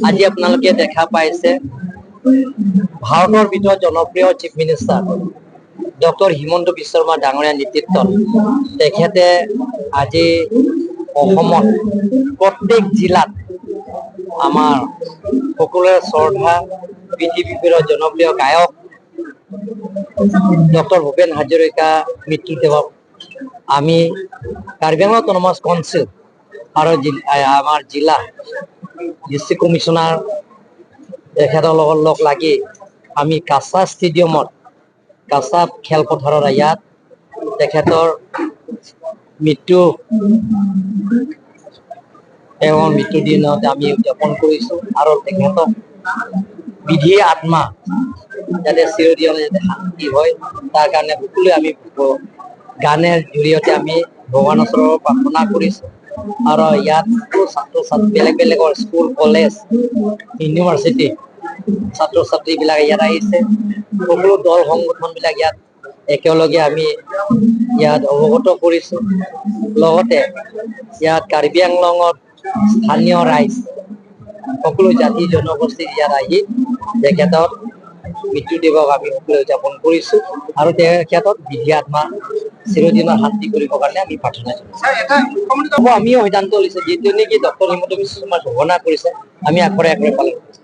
আজি আপোনালোকে দেখা পাইছে ভাৰতৰ ভিতৰত জনপ্ৰিয় chief minister doctor Himanta Biswa Sarma ডাঙৰীয়াৰ নেতৃত্বত তেখেতে আজি অসমত প্ৰত্যেক জিলাত আমাৰ সকলোৰে শ্ৰদ্ধা পৃথিৱীৰ জনপ্ৰিয় গায়ক ডক্টৰ ভূপেন হাজৰিকা মৃত্যুদেৱক আমি কাৰ্বি আংলং অটোনমাস কাউন্সিল আৰু আমাৰ জিলা ডিষ্ট্ৰিক্ট কমিশনাৰ তেখেতৰ লগত লগ লাগি আমি কাছা ষ্টেডিয়ামত কাছা খেলপথাৰত ইয়াত তেখেতৰ মৃত্যু দিনত আমি উদযাপন কৰিছো আৰু তেখেতক বিধি আত্মা যাতে চিৰদিনে যাতে শান্তি হয় তাৰ কাৰণে সকলোৱে আমি গানেৰ জৰিয়তে আমি ভগৱানৰ ওচৰত প্ৰাৰ্থনা কৰিছো আৰু ইয়াত ছাত্ৰ ছাত্ৰী বেলেগ বেলেগৰ স্কুল কলেজ ইউনিভাৰ্চিটি ছাত্ৰ ছাত্ৰীবিলাক ইয়াত আহিছে সকলো দল সংগঠন বিলাক ইয়াত একেলগে আমি ইয়াত অৱগত কৰিছো লগতে ইয়াত কাৰ্বি আংলঙত স্থানীয় ৰাইজ সকলো জাতি জনগোষ্ঠী ইয়াত আহি তেখেতৰ মৃত্যু দিৱস আমি সকলোৱে উদযাপন কৰিছো আৰু তেখেতক বিধি আত্মা চিৰদিনৰ শান্তি কৰিবৰ কাৰণে আমি প্ৰাৰ্থনা কৰিছো আমিও সিদ্ধান্ত লৈছো যিটো নেকি ডক্টৰ হিমন্ত বিশ্ব শৰ্মাই ঘোষণা কৰিছে আমি আগৰে পালন কৰিছো